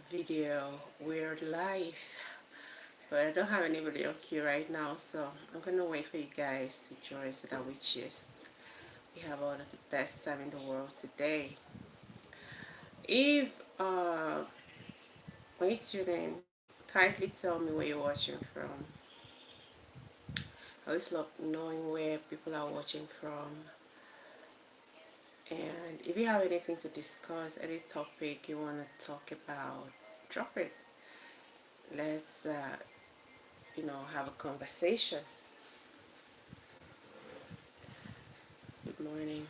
video, Weird Life. But I don't have anybody on queue right now, so I'm gonna wait for you guys to join so that we have all of the best time in the world today. If when you tune in, kindly tell me where you're watching from. I always love knowing where people are watching from. And if you have anything to discuss, any topic you want to talk about, drop it. Let's have a conversation. Good morning.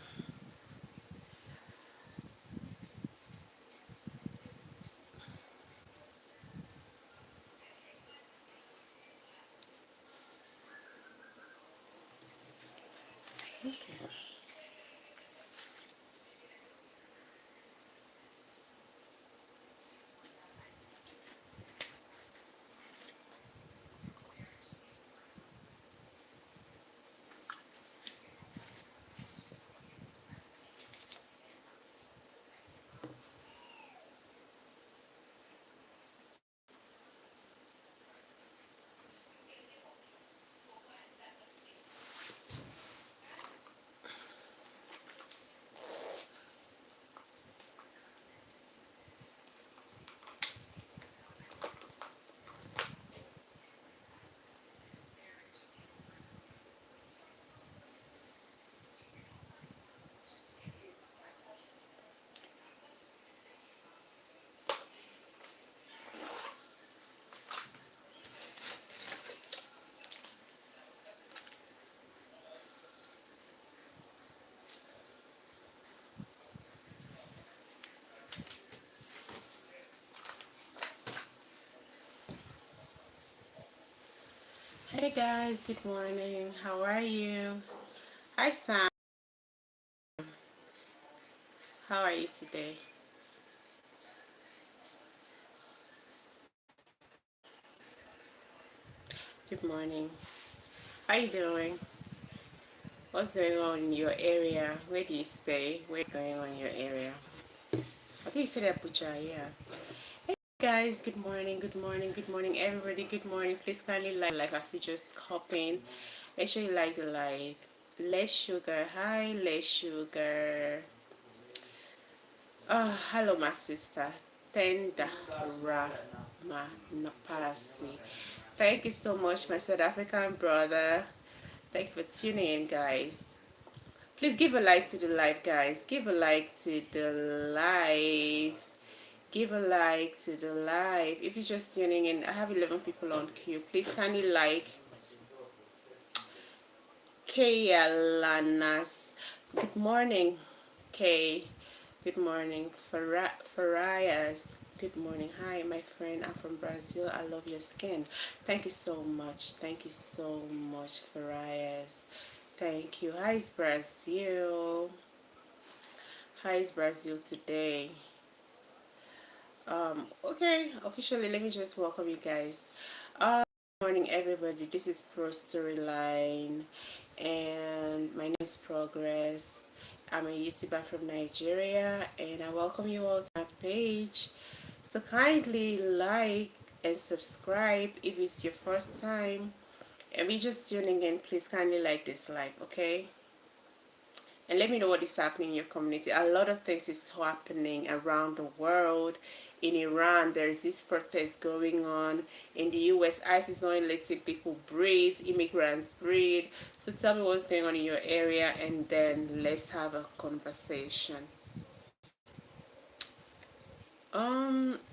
Okay. Hey guys, good morning. How are you? Hi Sam. How are you today? Good morning. How you doing? What's going on in your area? Where do you stay? What's going on in your area? I think you said Abuja, yeah. Hey guys, good morning, good morning, good morning, everybody, good morning. Please kindly like as you just hop in. Make sure you like the live. Less sugar. Hi, less sugar. Hello, my sister. Tenda Rama Napasi. Thank you so much, my South African brother. Thank you for tuning in, guys. Please give a like to the live, guys. Give a like to the live. Give a like to the live. If you're just tuning in, I have 11 people on queue. Please kindly like Kay Alanas. Good morning, Kay. Good morning, Farias. Good morning. Hi, my friend. I'm from Brazil. I love your skin. Thank you so much. Thank you so much, Farias. Thank you. Hi, Brazil. Hi, Brazil today. Okay, officially, let me just welcome you guys. Good morning, everybody. This is Pro Storyline, and my name is Progress. I'm a YouTuber from Nigeria, and I welcome you all to my page. So kindly like and subscribe if it's your first time. If you're just tuning in, please kindly like this live, okay? And let me know what is happening in your community. A lot of things is happening around the world. In Iran, there is this protest going on. In the US, ICE is not letting people breathe, immigrants breathe. So tell me what's going on in your area, and then let's have a conversation.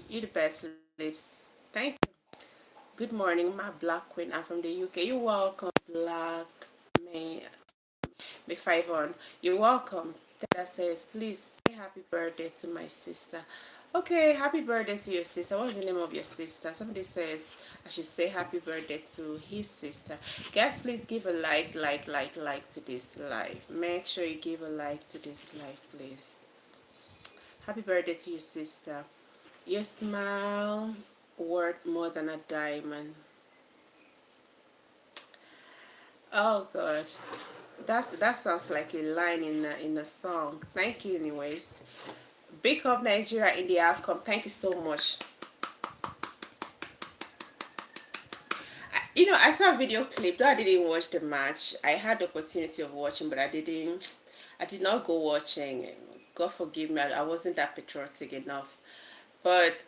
You the best, lives. Thank you. Good morning, my black queen. I'm from the UK. You're welcome, black man. May 5 on. You're welcome. That says, please say happy birthday to my sister. Okay, happy birthday to your sister. What's the name of your sister? Somebody says I should say happy birthday to his sister. Guys, please give a like to this live. Make sure you give a like to this live, please. Happy birthday to your sister. Your smile worth more than a diamond. Oh God. That sounds like a line in a song. Thank you anyways. Big up Nigeria in the outcome. Thank you so much. I saw a video clip, though I didn't watch the match. I had the opportunity of watching, but I did not go watching. God forgive me, I wasn't that patriotic enough. But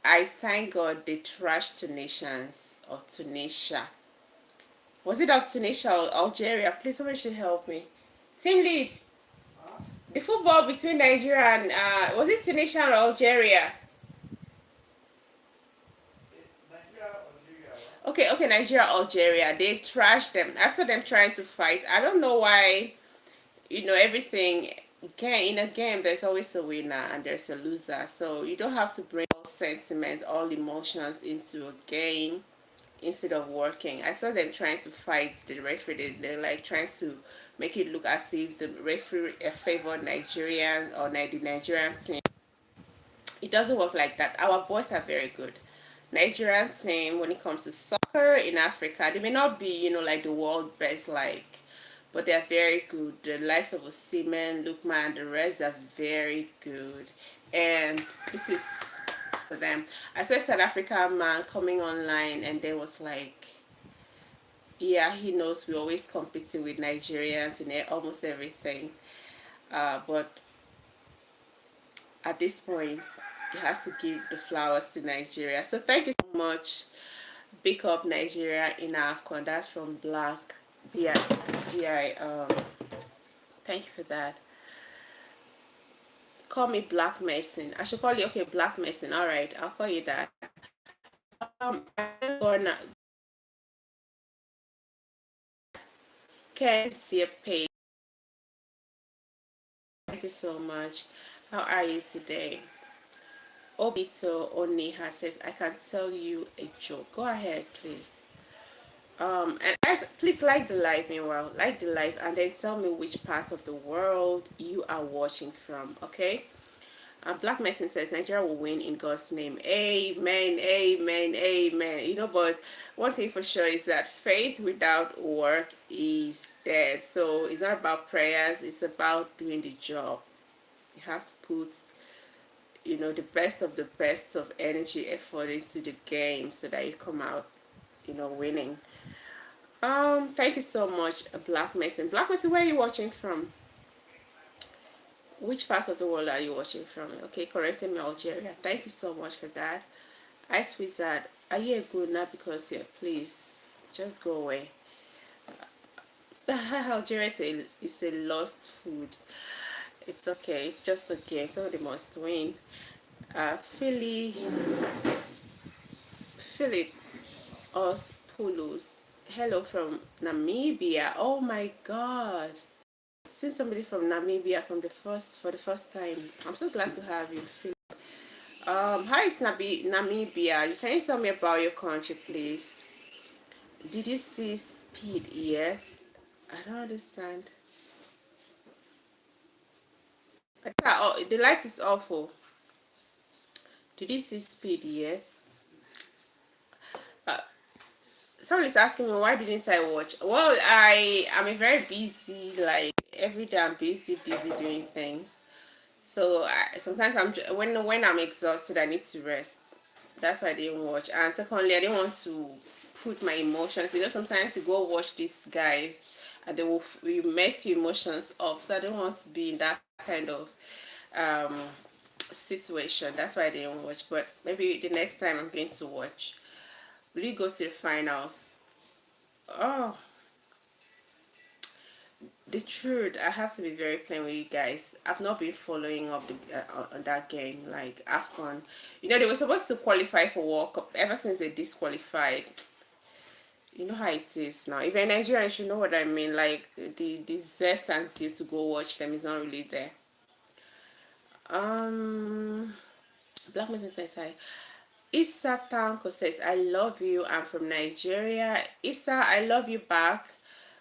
I thank God they trashed Tunisians or Tunisia. Was it of Tunisia or Algeria? Please, somebody should help me. Team lead. The football between Nigeria and was it Tunisia or Algeria? Okay, Nigeria, Algeria. They trashed them. I saw them trying to fight. I don't know why. Everything. In a game, there's always a winner and there's a loser. So you don't have to bring all sentiments, all emotions into a game instead of working. I saw them trying to fight the referee. They're like trying to make it look as if the referee favored Nigerian or the Nigerian team. It doesn't work like that. Our boys are very good. Nigerian team, when it comes to soccer in Africa, they may not be, like the world best, but they're very good. The likes of Osimhen, Lukman, the rest are very good. And this is for them. I saw a South African man coming online and they was like, yeah, he knows we're always competing with Nigerians in almost everything. But at this point, he has to give the flowers to Nigeria. So thank you so much. Big up Nigeria in AFCON. That's from Black BI. Thank you for that. Call me Black Mason. I should call you, okay, Black Mason. All right, I'll call you that. I'm gonna can see a page. Thank you so much. How are you today? Obito Oniha says, I can tell you a joke. Go ahead, please. And guys, please like the live meanwhile. Like the live and then tell me which part of the world you are watching from, okay? Black Mason says Nigeria will win in God's name. Amen, amen, amen. But one thing for sure is that faith without work is dead. So it's not about prayers, it's about doing the job. You have to put the best of energy effort into the game so that you come out winning. Thank you so much, Black Mason. Black Mason, where are you watching from? Which part of the world are you watching from? Okay, correcting me, Algeria. Thank you so much for that. Ice Wizard, are you a good now? Because yeah, please just go away. Algeria is a lost food. It's okay. It's just a game. Somebody must win. Philip Ospulus. Hello from Namibia. Oh my God. Seen somebody from Namibia for the first time. I'm so glad to have you, Philip. How is Namibia? Can you tell me about your country, please? Did you see speed yet? I don't understand. The light is awful. Did you see speed yet? Uh, Someone is asking me why didn't I watch? Well, I am a very busy, like every day I'm busy doing things. So sometimes when I'm exhausted, I need to rest. That's why I didn't watch. And secondly, I didn't want to put my emotions. Sometimes you go watch these guys and they will you mess your emotions up. So I don't want to be in that kind of um, situation. That's why I didn't watch. But maybe the next time I'm going to watch. Will you go to the finals? Oh, the truth, I have to be very plain with you guys. I've not been following up on that game, like AFCON. They were supposed to qualify for World Cup ever since they disqualified. You know how it is now. If you're Nigerian, you should know what I mean. Like the zest and zeal to go watch them is not really there. Um, Black Message says hi. Issa Tanko says, I love you. I'm from Nigeria. Issa, I love you back.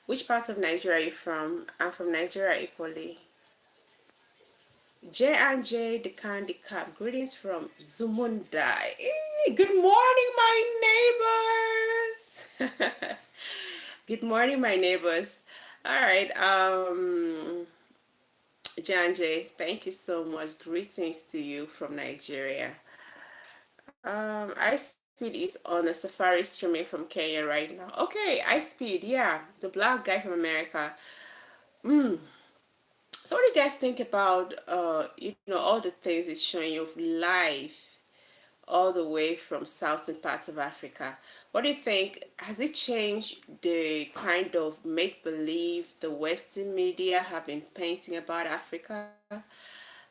Which part of Nigeria are you from? I'm from Nigeria equally. J and J, the Candy Cup. Greetings from Zumundai. Good morning, my neighbors. Good morning, my neighbors. All right. J and J, thank you so much. Greetings to you from Nigeria. I Speed is on a safari streaming from Kenya right now. Okay, Ice Speed, yeah, the black guy from America. So what do you guys think about all the things it's showing you of life all the way from southern parts of Africa? What do you think? Has it changed the kind of make believe the Western media have been painting about Africa?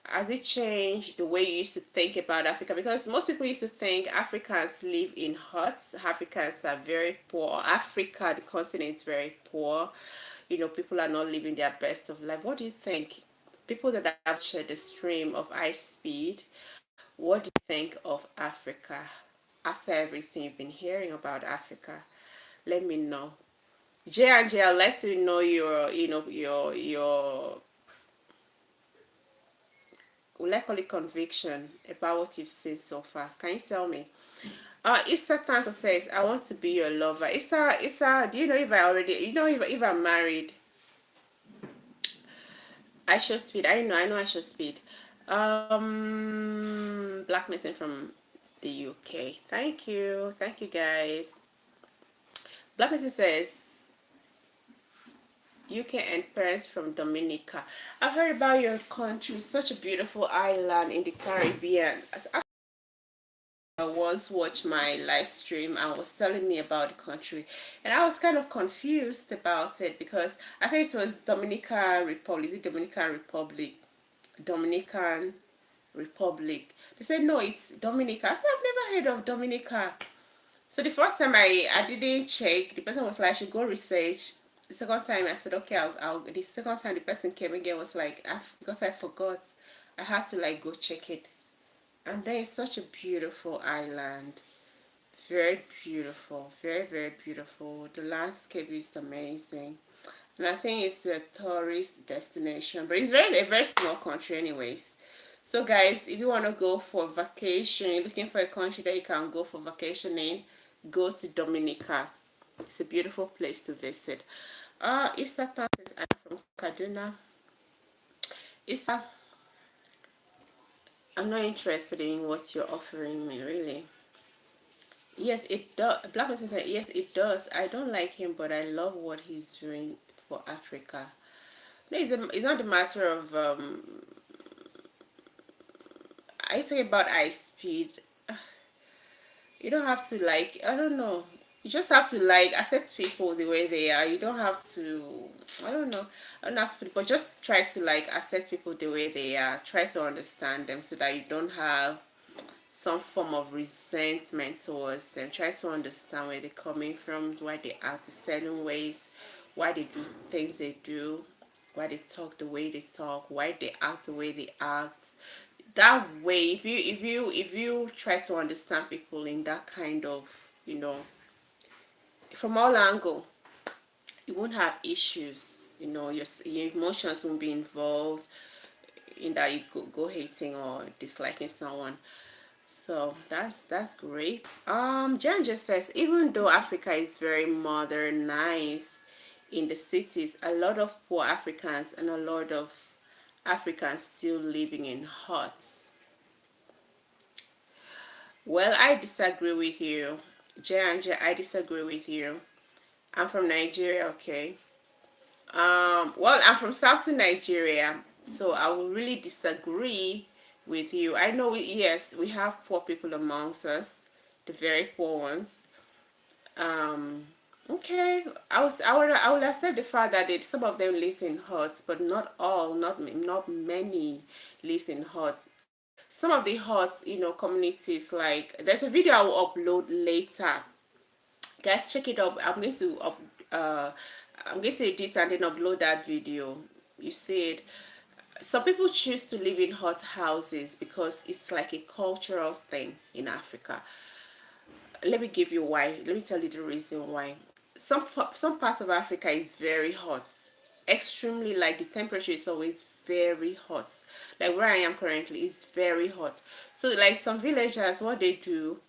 Has it changed the way you used to think about Africa? Because most people used to think Africans live in huts, Africans are very poor, Africa, the continent, is very poor. People are not living their best of life. What do you think? People that have shared the stream of Ice Speed, what do you think of Africa after everything you've been hearing about Africa? Let me know. J and J, I'd like to know your let's call it conviction about what you've seen so far. Can you tell me? Issa Tanko says, I want to be your lover. Issa, do you know if I already, if I'm married? I show speed. I know I show speed. Black Mason from the UK. Thank you guys. Black Mason says, UK and parents from Dominica. I've heard about your country, such a beautiful island in the Caribbean. As once watched my live stream and was telling me about the country, and I was kind of confused about it because I think it was Dominican Republic. Is it Dominican Republic? Dominican Republic. They said no, it's Dominica. I said I've never heard of Dominica. So the first time I didn't check. The person was like, I should go research. The second time I said okay, I'll the second time the person came again was like, because I forgot, I had to like go check it. And there is such a beautiful island, very beautiful, very very beautiful. The landscape is amazing, and I think it's a tourist destination, but it's a very small country anyways. So guys, if you want to go for vacation, you're looking for a country that you can go for vacation in, go to Dominica. It's a beautiful place to visit. Issa says, I'm from Kaduna. Issa, I'm not interested in what you're offering me, really. Yes, it does. Black person said, yes, it does. I don't like him, but I love what he's doing for Africa. No, it's not a matter of, are you talking about Ice Speed? You don't have to like, I don't know. You just have to like accept people the way they are. You don't have to, I don't know. I don't have to, but just try to like accept people the way they are. Try to understand them so that you don't have some form of resentment towards them. Try to understand where they're coming from, why they act a certain ways, why they do things they do, why they talk the way they talk, why they act the way they act. That way, if you try to understand people in that kind of, from all angle, you won't have issues. Your emotions won't be involved in that you go hating or disliking someone. So that's great. Jan just says, even though Africa is very modernized in the cities, a lot of poor Africans and a lot of Africans still living in huts. Well, I disagree with you. Jan, I disagree with you. I'm from Nigeria, okay. Well, I'm from southern Nigeria, so I will really disagree with you. I know, yes, we have poor people amongst us, the very poor ones. Um, okay, I would accept the fact that some of them live in huts, but not all, not many live in huts. Some of the huts, communities, like there's a video I will upload later. Guys, check it up. Uh I'm going to edit and then upload that video. You see it. Some people choose to live in hot houses because it's like a cultural thing in Africa. Let me give you why. Let me tell you the reason why. Some parts of Africa is very hot, extremely, like the temperature is always very hot. Like where I am currently is very hot. So like some villagers, what they do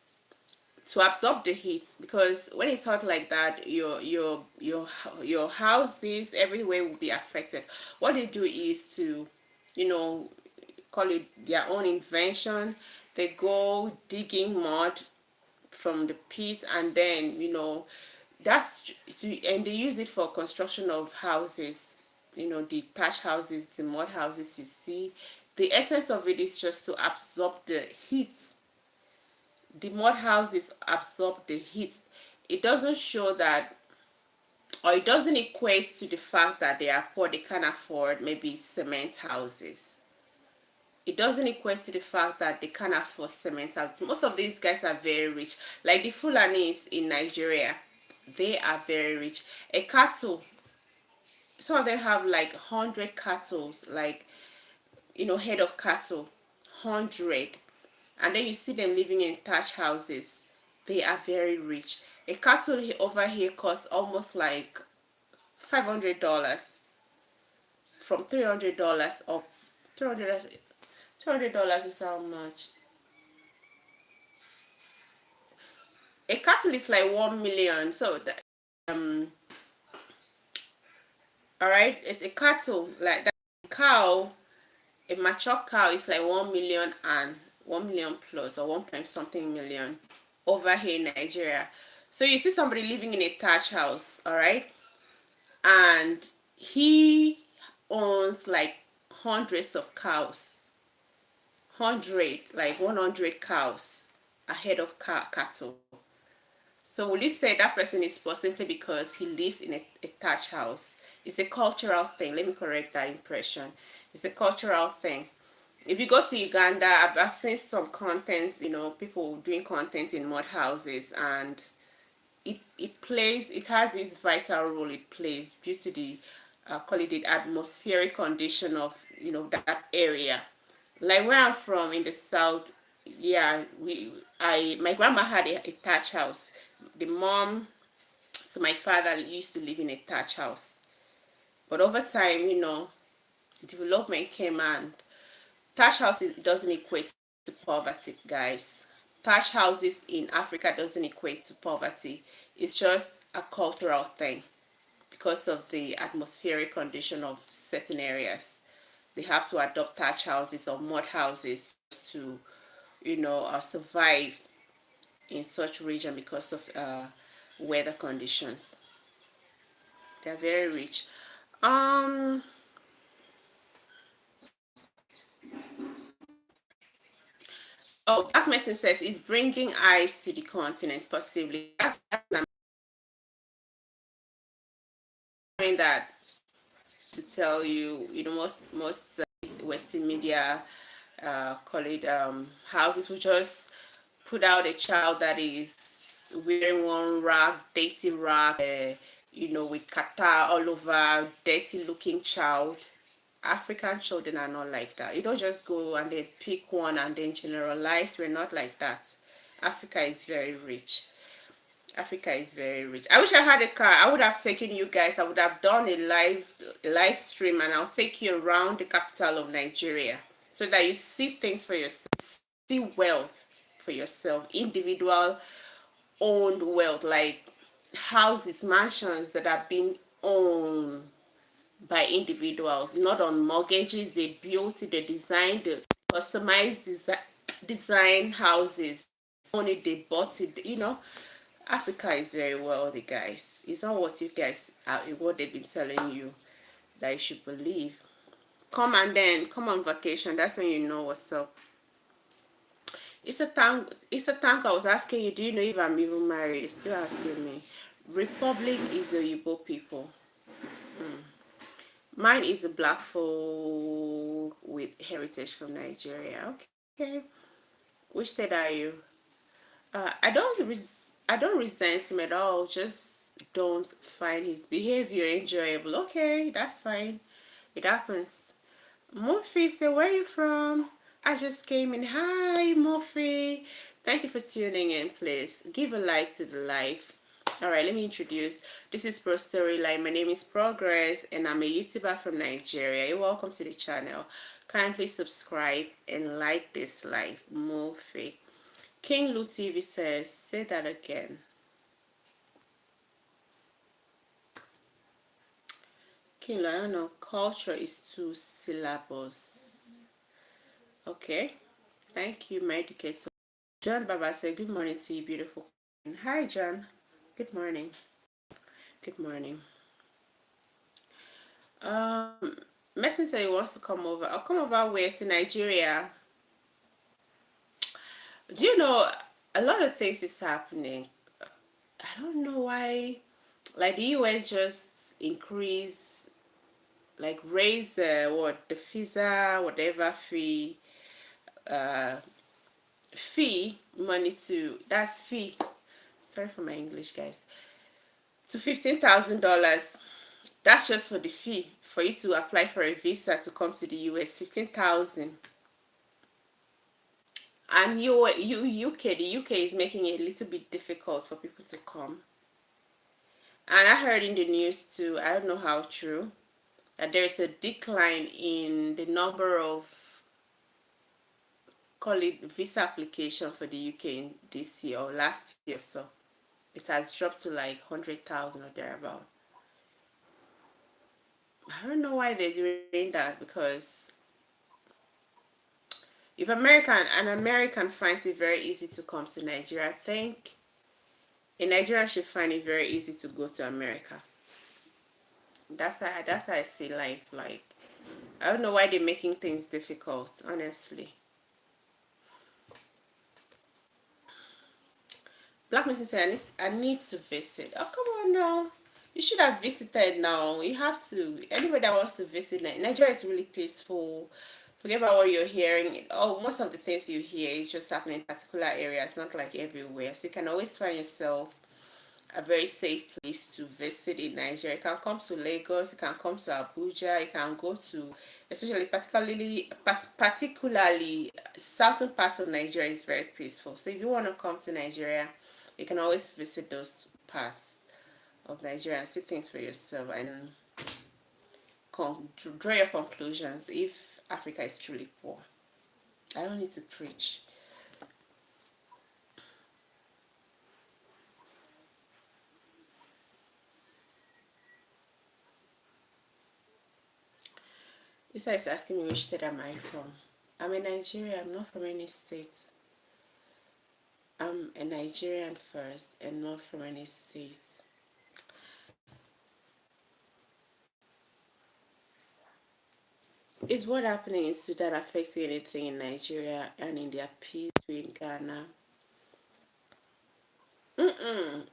to absorb the heat, because when it's hot like that, your houses everywhere will be affected. What they do is to, you know call it their own invention. They go digging mud from the pit, and then that's and they use it for construction of houses, the thatch houses, the mud houses you see. The essence of it is just to absorb the heat. The mud houses absorb the heat. It doesn't show that, or it doesn't equate to the fact that they are poor, they can't afford maybe cement houses. It doesn't equate to the fact that they can't afford cement houses. Most of these guys are very rich. Like the Fulanis in Nigeria, they are very rich. A cattle, some of them have like 100 cattle, like, head of cattle, 100. And then you see them living in thatch houses. They are very rich. A cattle over here costs almost like $500, from $300 up. $200 is how much? A cattle is like 1 million. So that, all right, a cattle like that, cow, a mature cow is like 1 million, and 1 million plus, or 1 point something million over here in Nigeria. So you see somebody living in a thatch house, all right, and he owns like hundreds of cows, 100, like 100 cows, a head of cattle. So will you say that person is poor simply because he lives in a thatch house? It's a cultural thing. Let me correct that impression. It's a cultural thing. If you go to Uganda, I've seen some contents, people doing content in mud houses, and it has its vital role it plays due to the call it the atmospheric condition of that area. Like where I'm from in the south, yeah, my grandma had a thatch house. The mom to my father used to live in a thatch house, but over time, development came, and thatch houses doesn't equate to poverty, guys. Thatch houses in Africa doesn't equate to poverty. It's just a cultural thing because of the atmospheric condition of certain areas. They have to adopt thatch houses or mud houses to, survive in such region because of weather conditions. They're very rich. Um, oh, Black Medicine says is bringing ice to the continent positively. That's that to tell you. Most Western media, call it houses, will just put out a child that is wearing one rag, dirty rag, with kata all over, dirty looking child. African children are not like that. You don't just go and then pick one and then generalize. We're not like that. Africa is very rich. Africa is very rich. I wish I had a car. I would have taken you guys. I would have done a live stream, and I'll take you around the capital of Nigeria so that you see things for yourself, see wealth for yourself, individual owned wealth, like houses, mansions that are being owned by individuals, not on mortgages. They built it, they designed it, customized design houses. Only they bought it. Africa is very wealthy, guys. It's not what you guys are, what they've been telling you that you should believe. Come on vacation. That's when you know what's up. It's a tank. It's a tank. I was asking you, do you know if I'm even married? You're still asking me. Republic is the Igbo people. Mine is a black folk with heritage from Nigeria. Okay. Which state are you? I don't resent him at all. Just don't find his behavior enjoyable. Okay, that's fine. It happens. Murphy, say where are you from? I just came in. Hi, Murphy. Thank you for tuning in. Please give a like to the live. All right, let me introduce. This is Pro Storyline. My name is Progress, and I'm a YouTuber from Nigeria. You're welcome to the channel. Kindly subscribe and like this live. Murphy. King Lu TV says, say that again. King Lu, I don't know. Culture is 2 syllables. Okay. Thank you, my educator. John Baba said, "Good morning to you, beautiful queen." Hi, John. Good morning. Good morning. Um, Messenger said he wants to come over. I'll come over where? To Nigeria. Do you know a lot of things is happening? I don't know why. Like the US just increase, like raise what the visa whatever fee money to that's fee. Sorry for my English, guys. To $15,000. That's just for the fee for you to apply for a visa to come to the US. 15,000. And UK, the UK is making it a little bit difficult for people to come. And I heard in the news too, I don't know how true, that there is a decline in the number of, call it, visa application for the UK in this year or last year. So it has dropped to like 100,000 or thereabout. I don't know why they're doing that, because if an American finds it very easy to come to Nigeria, I think a Nigerian should find it very easy to go to America. That's how I see life. Like, I don't know why they're making things difficult, honestly. Black Missy said, I need to visit. Oh, come on now. You should have visited now. You have to. Anybody that wants to visit, Nigeria is really peaceful. Forget about what you're hearing. Oh, most of the things you hear is just happening in particular areas, not like everywhere. So you can always find yourself a very safe place to visit in Nigeria. You can come to Lagos, you can come to Abuja, you can go to, especially particularly southern parts of Nigeria is very peaceful. So if you want to come to Nigeria, you can always visit those parts of Nigeria and see things for yourself and draw your conclusions if Africa is truly poor. I don't need to preach. Isa is asking me which state am I from. I'm in Nigeria. I'm not from any state. I'm a Nigerian first and not from any state. Is what happening in Sudan affecting anything in Nigeria and in their peace in Ghana? Mm-mm.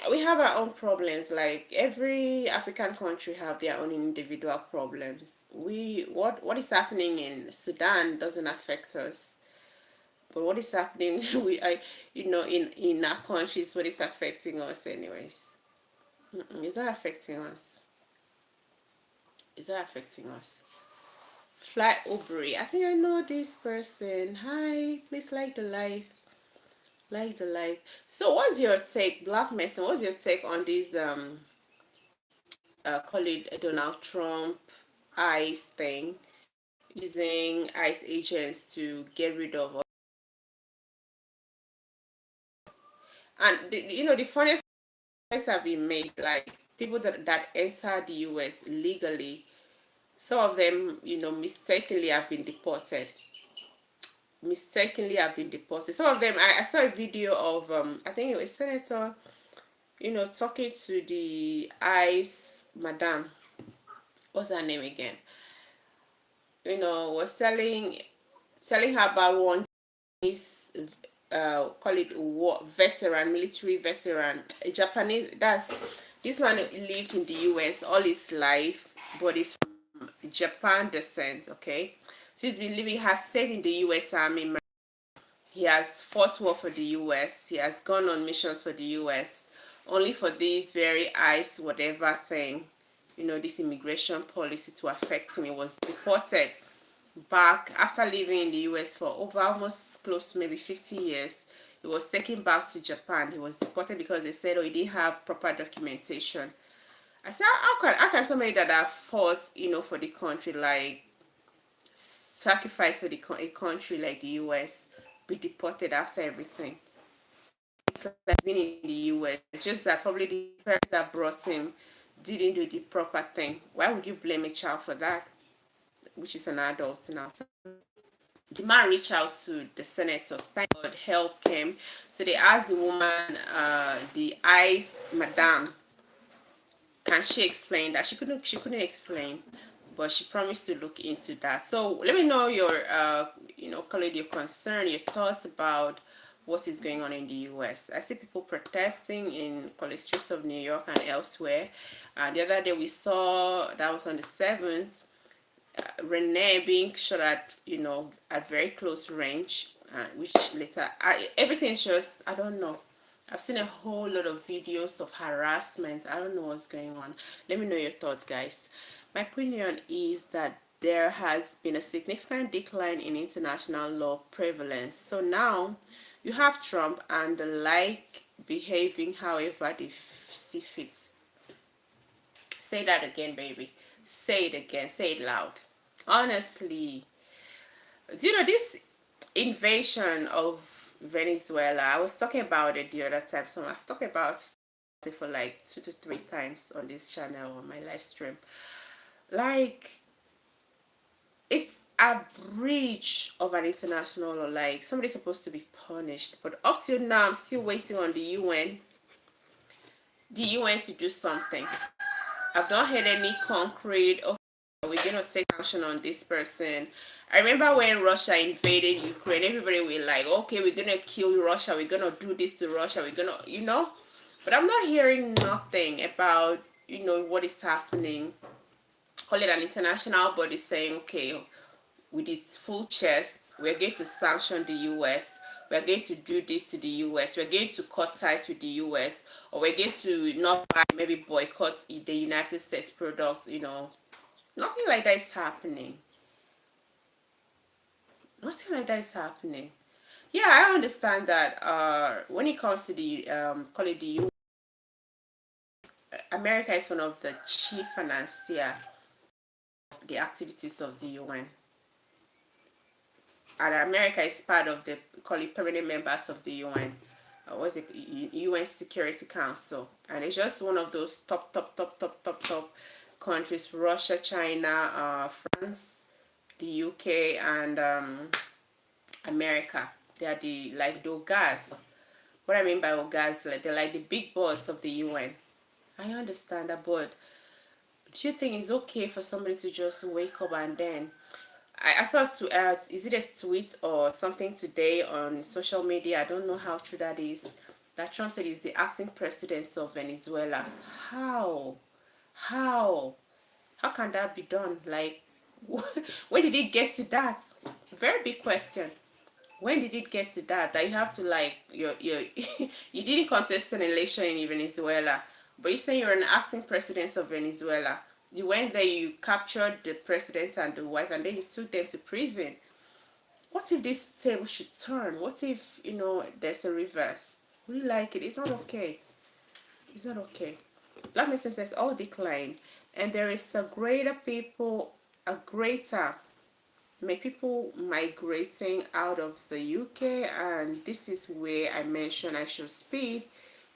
We have our own problems. Like every African country have their own individual problems. What is happening in Sudan doesn't affect us. But what is happening in our countries, what is affecting us anyways. It's not affecting us. It's not affecting us. Fly Aubrey. I think I know this person. Hi, please like the live. Like the live. So what's your take, Black Mason? What's your take on this call it Donald Trump ICE thing, using ICE agents to get rid of, and the funniest have been made, like people that enter the US legally, some of them mistakenly have been deported. Some of them, I saw a video of I think it was senator, talking to the ICE madam. What's her name again? Was telling her about one is call it war veteran, military veteran, a Japanese. That's this man lived in the US all his life, but he's from Japan descent. Okay, so he's been living, has served in the US Army. He has fought war for the US. He has gone on missions for the US, only for this very ICE whatever thing, this immigration policy to affect him. He was deported back after living in the US for over almost close to maybe 50 years. He was taken back to Japan. He was deported because they said, oh, he didn't have proper documentation. I said, how can somebody that have fought, for the country, like sacrifice for a country like the US, be deported after everything? So that's been in the US. It's just that probably the parents that brought him didn't do the proper thing. Why would you blame a child for that, which is an adult now? So the man reached out to the senator, God help him. So they asked the woman, the ICE madam, can she explain that? She couldn't explain, but she promised to look into that. So let me know your call it your concern, your thoughts about what is going on in the US. I see people protesting in college streets of New York and elsewhere. The other day we saw, that was on the 7th, Renee being shot at, at very close range, which later, everything's just, I don't know. I've seen a whole lot of videos of harassment. I don't know what's going on. Let me know your thoughts, guys. My opinion is that there has been a significant decline in international law prevalence. So now you have Trump and the like behaving however they see fit. Say that again, baby. Say it again. Say it loud. Honestly, this invasion of Venezuela, I was talking about it the other time. So I've talked about it for like 2 to 3 times on this channel, on my live stream. Like, it's a breach of an international law. Like, somebody's supposed to be punished. But up till now, I'm still waiting on the UN to do something. I've not heard any concrete, okay, we're going to take action on this person. I remember when Russia invaded Ukraine, everybody was like, okay, we're going to kill Russia, we're going to do this to Russia, we're going to, but I'm not hearing nothing about, what is happening. Call it an international body saying, okay, with its full chest, we're going to sanction the US, we're going to do this to the US, we're going to cut ties with the US, or we're going to not buy, maybe boycott the United States products. Nothing like that is happening. Nothing like that is happening. Yeah, I understand that when it comes to the call it the UN, America is one of the chief financier of the activities of the UN. And America is part of the, call it, permanent members of the UN. What's it, UN Security Council, and it's just one of those top countries: Russia, China, France, the UK, and America. They are the guys. What I mean by guys, like, they're like the big boss of the UN. I understand that, but do you think it's okay for somebody to just wake up and then I saw is it a tweet or something today on social media? I don't know how true that is. That Trump said he's the acting president of Venezuela. How? How? How can that be done? Like, when did it get to that? Very big question. When did it get to that? That you have to, like, you didn't contest an election in Venezuela, but you say you're an acting president of Venezuela. You went there, you captured the president and the wife, and then you took them to prison. What if this table should turn? What if, there's a reverse? We like it. It's not okay. It's not okay. Black Muslims says all decline, and there is a greater people migrating out of the UK, and this is where I mentioned I should speed.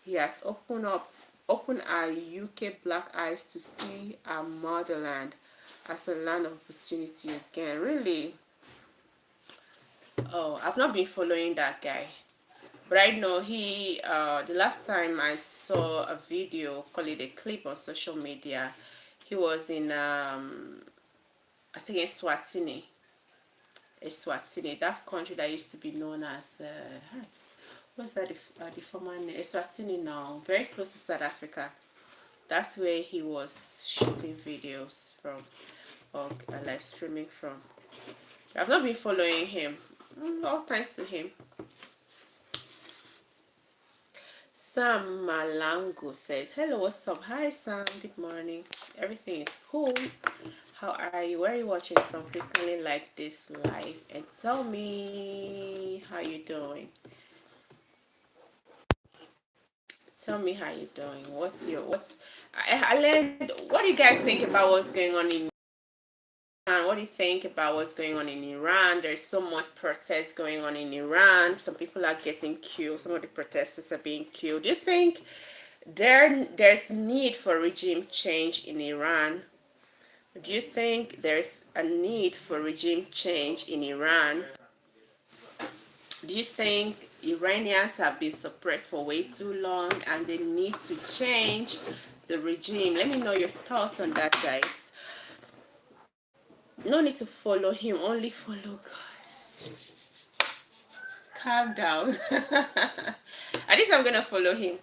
He has opened our UK black eyes to see our motherland as a land of opportunity again. Really? Oh, I've not been following that guy, but I know he, the last time I saw a video, call it a clip on social media, he was in, I think Eswatini, that country that used to be known as, what's that, the former name? Eswatini now, very close to South Africa. That's where he was shooting videos from, or live streaming from. I've not been following him. All thanks to him. Sam Malango says, hello, what's up? Hi Sam, good morning. Everything is cool. How are you? Where are you watching from? Please kindly like this live and tell me how you doing. Tell me how you doing. I learned, what do you guys think about what's going on in Iran? What do you think about what's going on in Iran? There's so much protest going on in Iran. Some people are getting killed. Some of the protesters are being killed. Do you think there's need for regime change in Iran? Do you think there's a need for regime change in Iran? Do you think Iranians have been suppressed for way too long and they need to change the regime? Let me know your thoughts on that, guys. No need to follow him, only follow God. Calm down. At least I'm gonna follow him.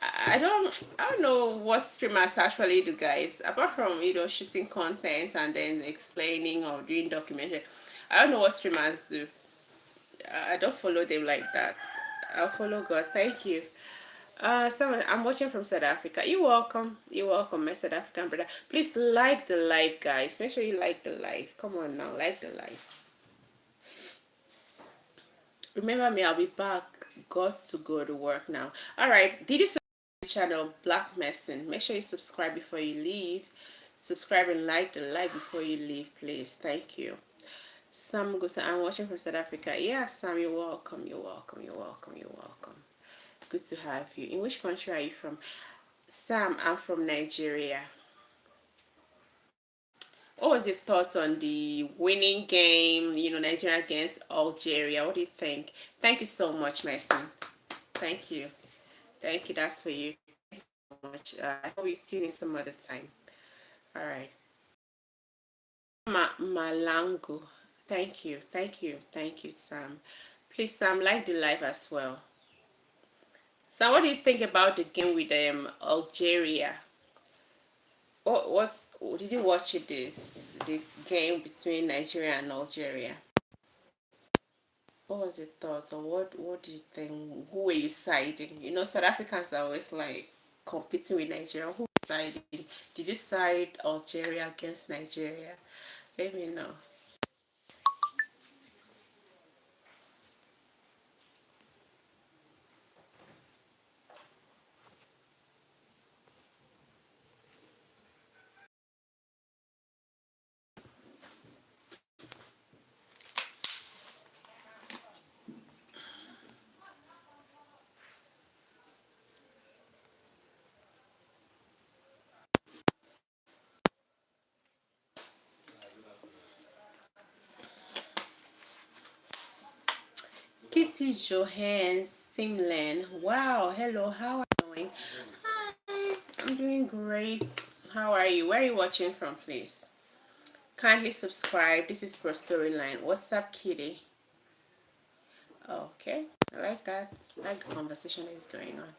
I don't know what streamers actually do, guys. Apart from shooting content and then explaining or doing documentary, I don't know what streamers do. I don't follow them like that. I'll follow God. Thank you. I'm watching from South Africa. You're welcome. You're welcome, my South African brother. Please like the live, guys. Make sure you like the live. Come on now, like the live. Remember me, I'll be back. Got to go to work now. Alright, did you subscribe to the channel Black Medicine? Make sure you subscribe before you leave. Subscribe and like the live before you leave, please. Thank you. Sam goes, I'm watching from South Africa. Yeah, Sam, you're welcome. You're welcome. You're welcome. You're welcome. Good to have you. In which country are you from? Sam, I'm from Nigeria. What was your thoughts on the winning game, Nigeria against Algeria? What do you think? Thank you so much, Mason. Thank you. Thank you. That's for you. Thank you so much. I hope you tune in some other time. All right. Malango. Thank you. Thank you. Thank you, Sam. Please, Sam, like the live as well. So what do you think about the game with Algeria? What's did you watch the game between Nigeria and Algeria? What was your thoughts, or what do you think? Who were you siding? South Africans are always like competing with Nigeria. Who was siding? Did you side Algeria against Nigeria? Let me know. Kitty Johannes Simlen. Wow, hello, how are you doing? Hi, I'm doing great. How are you? Where are you watching from, please? Kindly subscribe. This is Pro Storyline. What's up, Kitty? Okay, I like that. I like the conversation that is going on.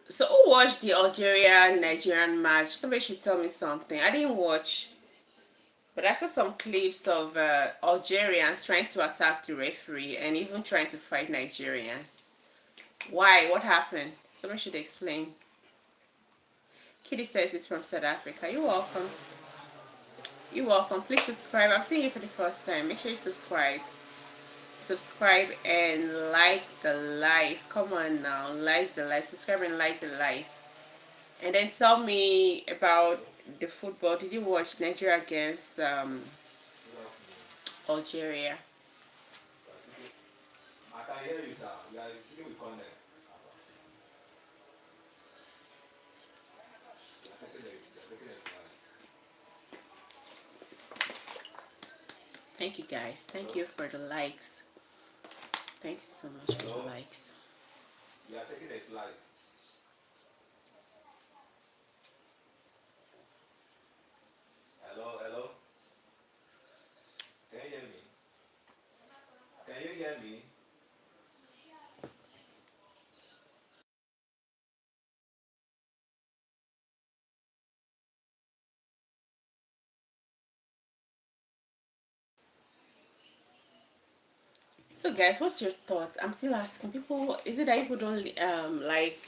So, who watched the Algeria Nigerian match? Somebody should tell me something. I didn't watch, but I saw some clips of Algerians trying to attack the referee and even trying to fight Nigerians. Why? What happened? Someone should explain. Kitty says it's from South Africa. You're welcome. You're welcome. Please subscribe. I'm seeing you for the first time. Make sure you subscribe. Subscribe and like the live. Come on now. Like the live. Subscribe and like the live. And then tell me about the football. Did you watch Nigeria against Algeria? I can hear you, sir. You are speaking with Connect. Thank you, guys. Thank you for the likes. Thank you so much for the likes. You are taking a flight. Hello, hello. Can you hear me? Can you hear me? So guys, what's your thoughts? I'm still asking people, is it that people don't like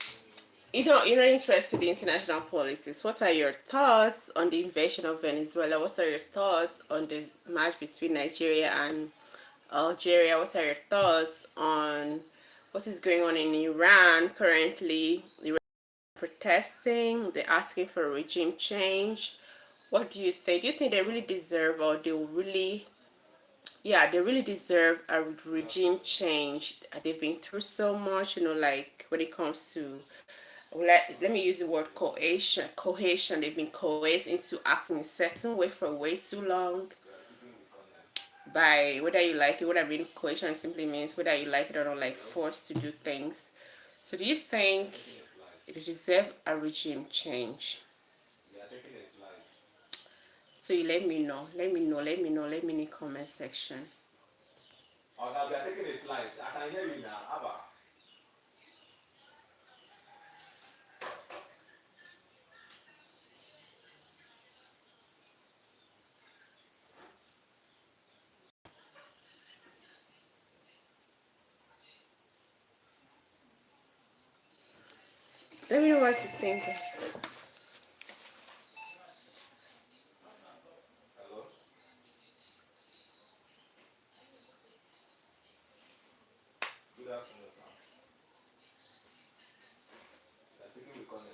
you're not interested in international politics? What are your thoughts on the invasion of Venezuela? What are your thoughts on the match between Nigeria and Algeria? What are your thoughts on what is going on in Iran currently? Iran protesting, they're asking for a regime change. What do you think? Do you think they really deserve, or they really, yeah, they really deserve a regime change? They've been through so much, like when it comes to, let me use the word cohesion. They've been coerced into acting a certain way for way too long. by whether you like it. What I mean coercion simply means whether you like it or not, like forced to do things. So do you think it deserves a regime change? So you let me know. Let me know. Let me know. Let me in the comment section. Oh, now we are taking a flight. I can hear you now. Abba. Let me know what you think, guys. Hello? Good afternoon, sir. I'm speaking with Colonel.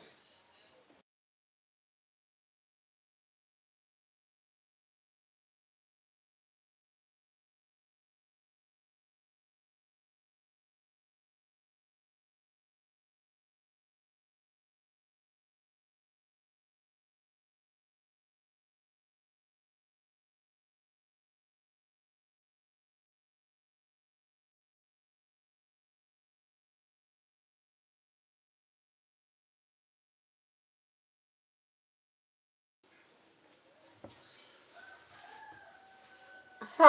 So,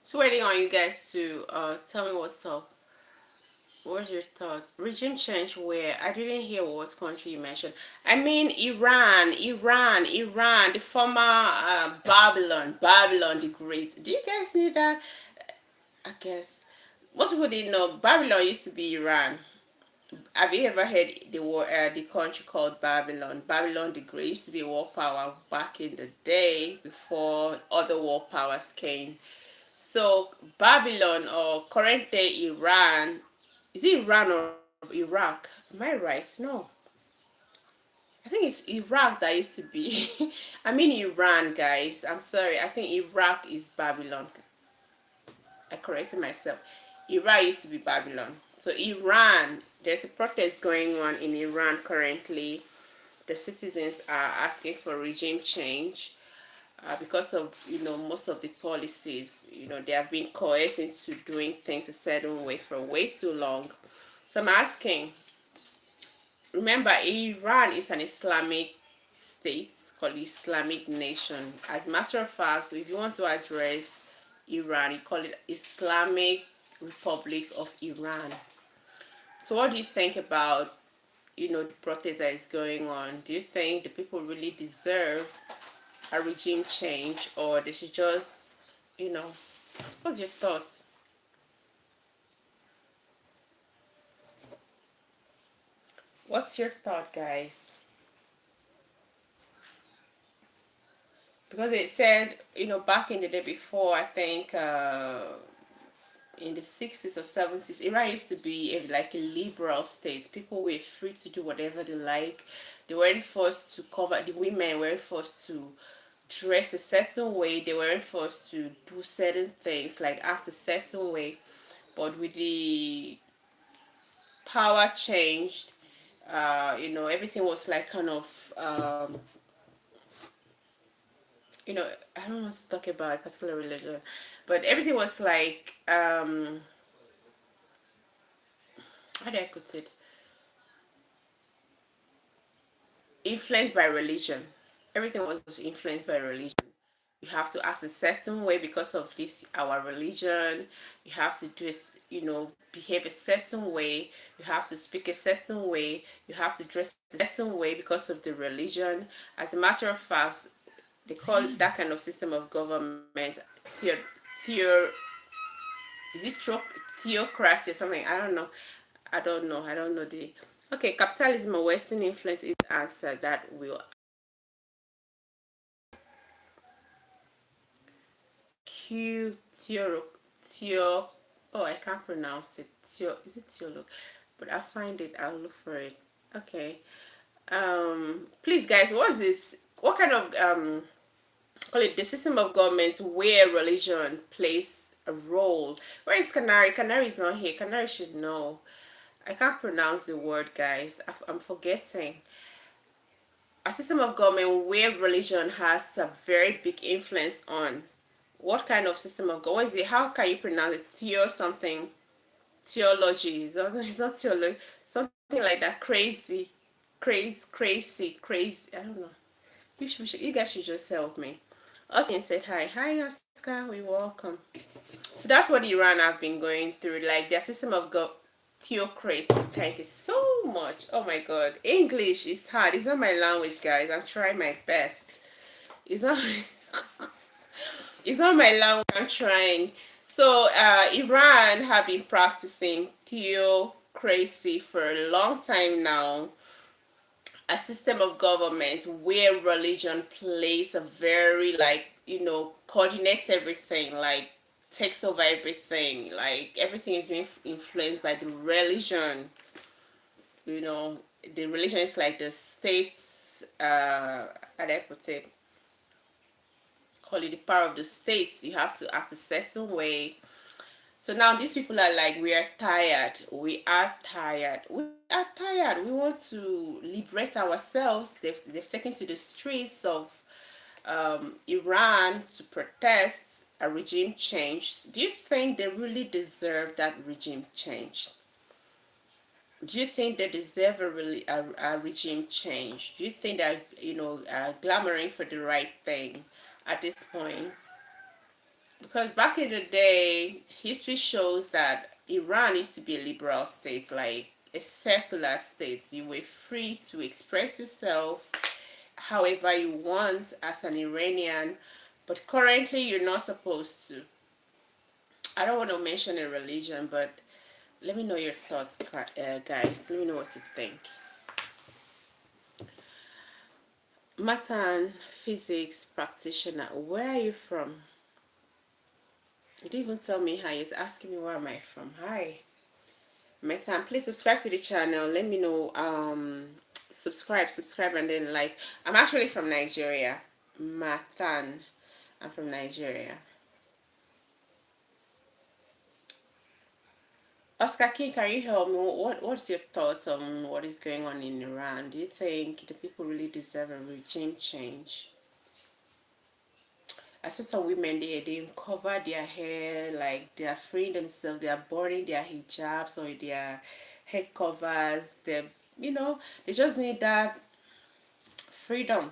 so waiting on you guys to tell me what's up. What's your thoughts? Regime change where? I didn't hear what country you mentioned. I mean Iran, the former Babylon the Great. Do you guys know that? I guess most people didn't know Babylon used to be Iran. Have you ever heard the country called Babylon? Babylon the Great used to be a world power back in the day before other world powers came. So Babylon or current day Iran, is it Iran or Iraq? Am I right? No. I think it's Iraq that used to be. I mean Iran, guys. I'm sorry. I think Iraq is Babylon. I corrected myself. Iraq used to be Babylon. So Iran, there's a protest going on in Iran currently. The citizens are asking for regime change because of most of the policies. They have been coerced into doing things a certain way for way too long. So I'm asking, remember Iran is an Islamic state called Islamic nation. As a matter of fact, if you want to address Iran, you call it Islamic Republic of Iran. So what do you think about the protest that is going on? Do you think the people really deserve a regime change, or they should just, you know, what's your thoughts? What's your thought, guys? Because it said, back in the day before, I think in the 60s or 70s, Iran used to be like a liberal state. People were free to do whatever they like. They weren't forced to cover, the women weren't forced to dress a certain way. They weren't forced to do certain things, like act a certain way. But with the power changed, everything was like kind of, I don't want to talk about a particular religion, but everything was like, how do I put it? Influenced by religion. Everything was influenced by religion. You have to act a certain way because of this our religion. You have to do behave a certain way. You have to speak a certain way. You have to dress a certain way because of the religion. As a matter of fact, they call that kind of system of government theo, theo is it theocracy or something? I don't know the okay. Capitalism or Western influence is the answer that will Q theo oh, I can't pronounce it. Is it theolog? But I'll find it. I'll look for it. Okay. Please, guys, what's this? What kind of call it the system of government where religion plays a role? Where is Canary? Canary is not here. Canary should know. I can't pronounce the word, guys. I'm forgetting. a system of government where religion has a very big influence on. What kind of system of government is it? How can you pronounce it? Theo something, theology. It's not theology. Something like that. Crazy, crazy. I don't know. You guys should just help me. Oscar said hi. Hi, Oscar. We welcome. So that's what Iran have been going through. Like their system of theocracy. Thank you so much. Oh my God, English is hard. It's not my language, guys. I'm trying my best. It's not. It's not my language. I'm trying. So Iran have been practicing theocracy for a long time now. A system of government where religion plays a very, like, coordinates everything, like takes over everything, like everything is being influenced by the religion. you know the religion is like the state's, how do I put it, call it the power of the states. You have to act a certain way. So now these people are like, we are tired. We want to liberate ourselves. They've taken to the streets of Iran to protest a regime change. Do you think they really deserve that regime change? Do you think they deserve a regime change? Do you think they're, clamoring for the right thing at this point? Because back in the day, history shows that Iran used to be a liberal state, like a secular state. You were free to express yourself however you want as an Iranian, but currently you're not supposed to. I don't want to mention a religion, but let me know your thoughts, guys. Let me know what you think. Matan, physics practitioner, where are you from? You didn't even tell me hi. It's asking me where am I from. Hi. Matan, please subscribe to the channel. Let me know. Subscribe, and then like. I'm actually from Nigeria. Matan. I'm from Nigeria. Oscar King, can you help me? What's your thoughts on what is going on in Iran? Do you think the people really deserve a regime change? I saw some women there, they uncover their hair, like they are freeing themselves, they are burning their hijabs or their head covers. They just need that freedom.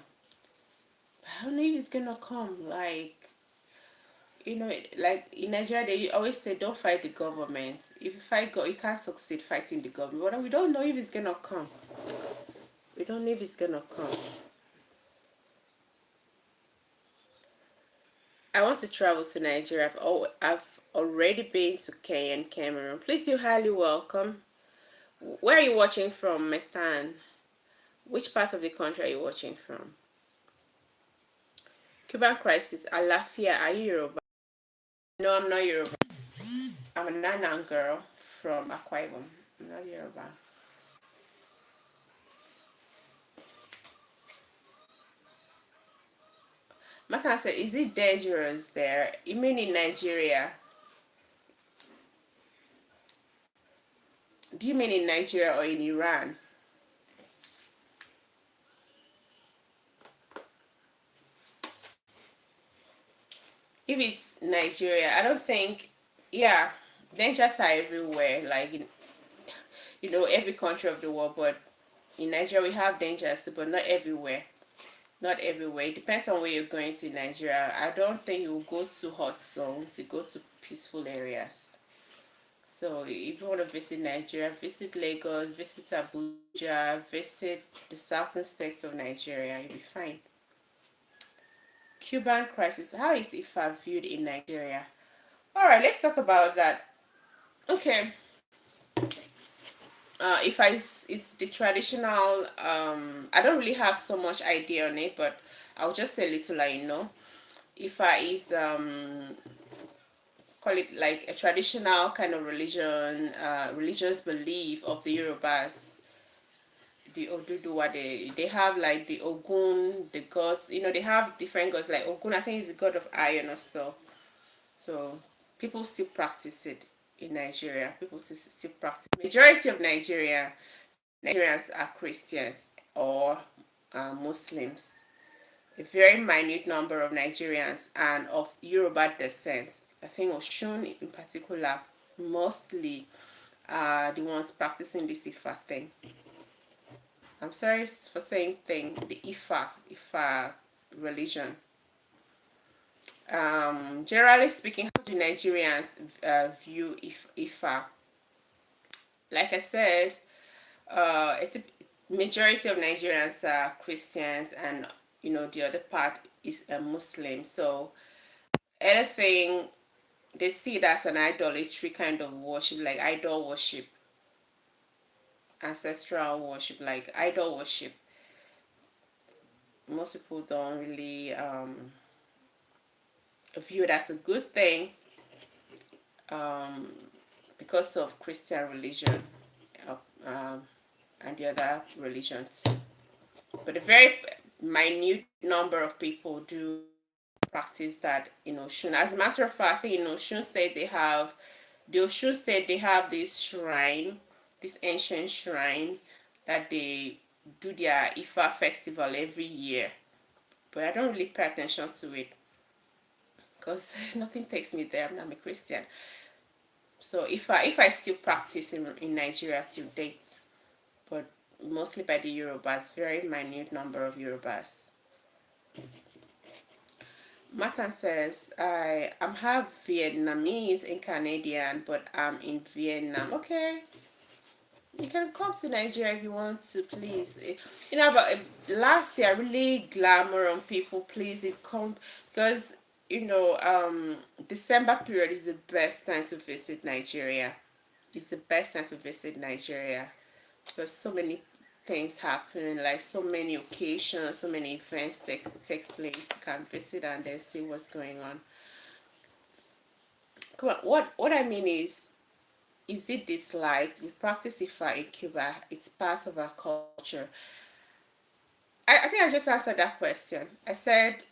I don't know if it's gonna come. Like in Nigeria, they always say, don't fight the government. If you fight God, you can't succeed fighting the government. But we don't know if it's gonna come. We don't know if it's gonna come. I want to travel to Nigeria. I've already been to Kenya and Cameroon. Please, you're highly welcome. Where are you watching from, Metan? Which part of the country are you watching from? Cuban crisis, Alafia, are you Yoruba? No, I'm not Yoruba. I'm a Nanan girl from Akwa Ibom. I'm not Yoruba. Metan said, is it dangerous there? You mean in Nigeria? Do you mean in Nigeria or in Iran? If it's Nigeria, I don't think, yeah, dangers are everywhere, like every country of the world, but in Nigeria we have dangers too, but not everywhere. Not everywhere. It depends on where you're going to in Nigeria. I don't think you will go to hot zones, you go to peaceful areas. So if you want to visit Nigeria, visit Lagos, visit Abuja, visit the southern states of Nigeria, you'll be fine. Cuban crisis, how is IFA viewed in Nigeria? Alright, let's talk about that. Okay. IFA it's the traditional, I don't really have so much idea on it, but I'll just say little I know. IFA is call it like a traditional kind of religious belief of the Yorubas. The Oduduwa, they have like the Ogun, the gods, they have different gods, like Ogun I think is the god of iron or so. So people still practice it in Nigeria. People still practice. Majority of Nigerians are Christians or Muslims, a very minute number of Nigerians and of Yoruba descent. I think Oshun in particular, mostly the ones practicing this Ifa thing. I'm sorry for saying thing, the Ifa religion. Generally speaking, how do Nigerians view Ifa? Like I said, it's a majority of Nigerians are Christians, and the other part is a Muslim. So anything they see it as an idolatry kind of worship, like idol worship, ancestral worship, like idol worship. Most people don't really view it as a good thing because of Christian religion uh, um, and the other religions. But a very minute number of people do practice that in Oshun. As a matter of fact, I think in Oshun State they have this shrine, this ancient shrine that they do their Ifa festival every year. But I don't really pay attention to it because nothing takes me there. I'm a Christian. So if I still practice in Nigeria till date, but mostly by the Yorubas, very minute number of Yorubas. Matan says, I'm half Vietnamese and Canadian, but I'm in Vietnam. Okay. You can come to Nigeria if you want to, please. But last year I really glamor on people, please, you come, because December period is the best time to visit Nigeria. It's the best time to visit Nigeria because so many things happen, like so many occasions, so many events takes place. You can visit and then see what's going on. Come on, what I mean is it disliked? We practice Ifa in Cuba. It's part of our culture. I think I just answered that question. I said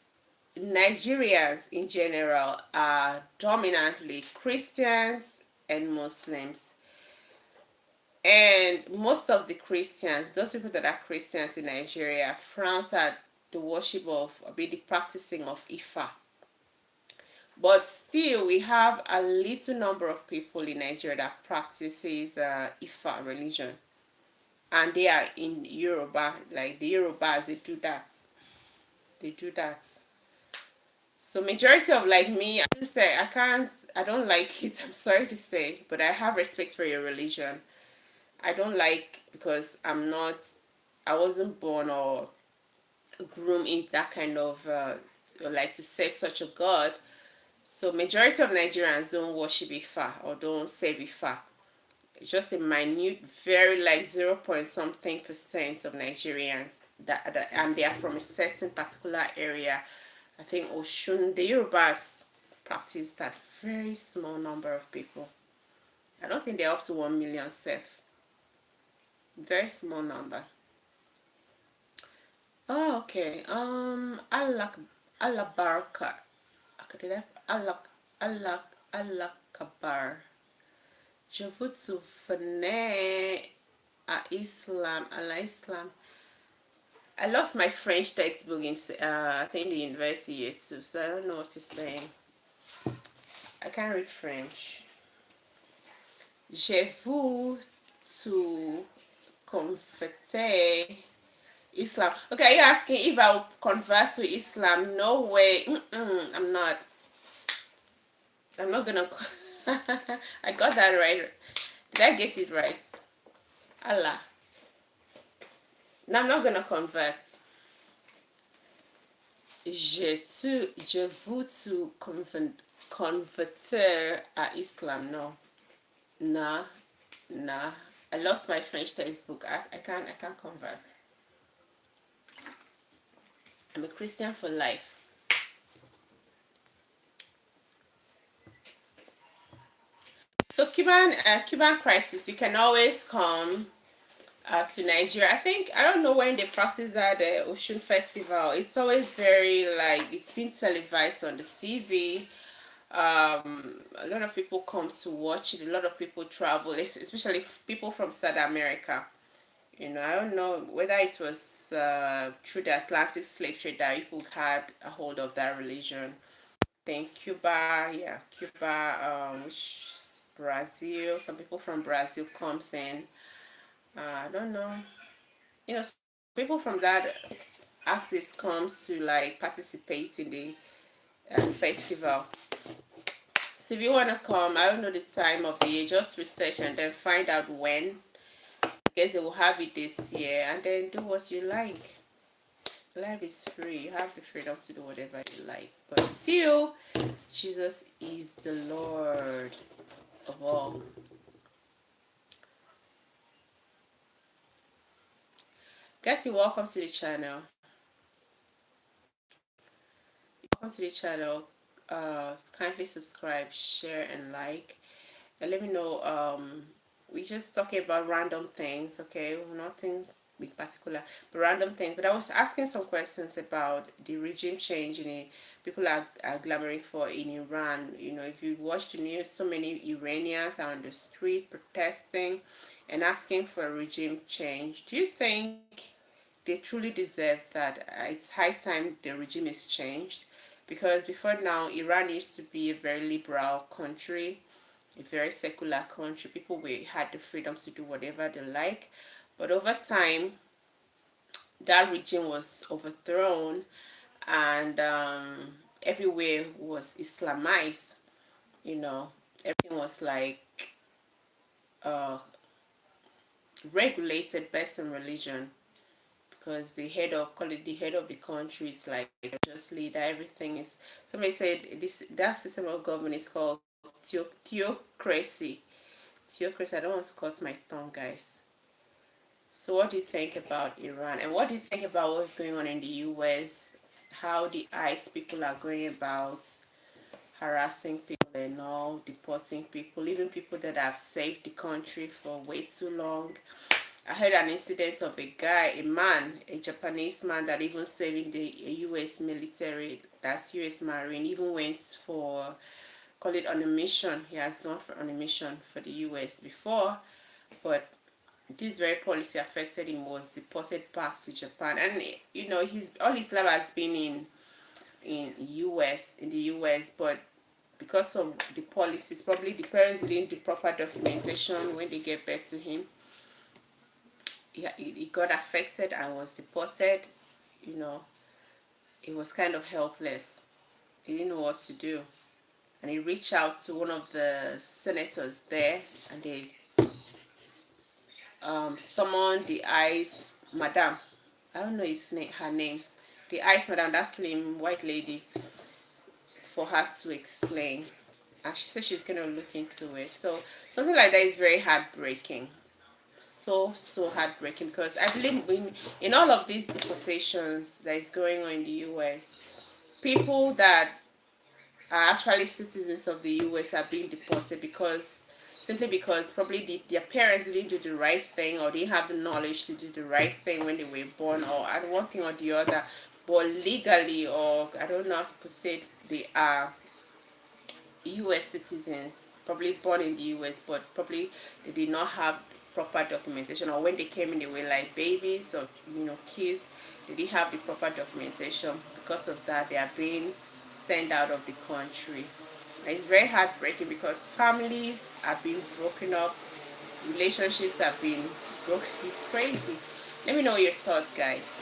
Nigerians in general are dominantly Christians and Muslims. And most of the Christians, those people that are Christians in Nigeria, frowns at the worship of, or the practicing of Ifa. But still, we have a little number of people in Nigeria that practices Ifa religion. And they are in Yoruba, like the Yorubas, they do that. They do that. So majority of like me, I don't like it, I'm sorry to say, but I have respect for your religion. I don't like, because I wasn't born or groomed in that kind of, like to serve such a God. So majority of Nigerians don't worship Ifa or don't serve Ifa. It's just a minute, very like 0 point something percent of Nigerians and they are from a certain particular area. I think Oshun, the Yorubas practice that very small number of people. I don't think they're up to 1 million self. Very small number. Oh, okay. Allah Baraka. Allah Kabar. Je vous souvenez à Islam, Islam. I lost my French textbook in I think the university year too, so I don't know what it's saying. I can't read French. Je vous to converter Islam. Okay, are you asking if I'll convert to Islam? No way. I'm not. I'm not gonna. I got that right. Did I get it right? Allah. No, I'm not gonna convert. Je veux to convertir à Islam. No. Nah. Nah. I lost my French textbook. I can't convert. I'm a Christian for life. So Cuban crisis, you can always come to Nigeria. I don't know when they practice at the Oshun Festival. It's always very like, it's been televised on the TV. A lot of people come to watch it. A lot of people travel, especially people from South America. I don't know whether it was through the Atlantic slave trade that people had a hold of that religion. I think Cuba, yeah, Cuba, which Brazil, some people from Brazil comes in. I don't know. People from that axis comes to like participate in the festival. So if you want to come, I don't know the time of the year, just research and then find out when. I guess they will have it this year, and then do what you like. Life is free. You have the freedom to do whatever you like. But still, Jesus is the Lord of all. Guys, you welcome to the channel. Welcome to the channel. Kindly subscribe, share, and like. And let me know. We just talking about random things, okay? Nothing in particular, but random things. But I was asking some questions about the regime change in it. People are clamoring for in Iran. If you watch the news, so many Iranians are on the street protesting and asking for a regime change. Do you think they truly deserve that? It's high time the regime is changed, because before now Iran used to be a very liberal country, a very secular country. People had the freedom to do whatever they like, but over time that regime was overthrown, and everywhere was Islamized. Everything was like uh, regulated based on religion, because call it the head of the country is like just leader. Everything is, somebody said that system of government is called theocracy. Theocracy. I don't want to cut my tongue, guys. So what do you think about Iran, and what do you think about what's going on in the US? How the ICE people are going about harassing people and all, deporting people, even people that have saved the country for way too long. I heard an incident of a Japanese man that even saving the US military, that's US Marine, even went for, call it on a mission. He has gone on a mission for the US before, but this very policy affected him, was deported back to Japan. And all his life has been in the US, but because of the policies, probably the parents didn't do proper documentation when they get back to him. He got affected and was deported. He was kind of helpless. He didn't know what to do, and he reached out to one of the senators there, and they summoned the ICE madam. I don't know her name. The ICE madam, that slim white lady, for her to explain. And she said she's gonna look into it. So something like that is very heartbreaking. So heartbreaking, because I believe in all of these deportations that is going on in the US, people that are actually citizens of the US are being deported simply because probably their parents didn't do the right thing, or they have the knowledge to do the right thing when they were born, or one thing or the other. But legally, or I don't know how to put it, they are US citizens, probably born in the US, but probably they did not have proper documentation, or when they came in they were like babies, or kids. They didn't have the proper documentation. Because of that, they are being sent out of the country. And it's very heartbreaking, because families are being broken up, relationships are being broken. It's crazy. Let me know your thoughts, guys.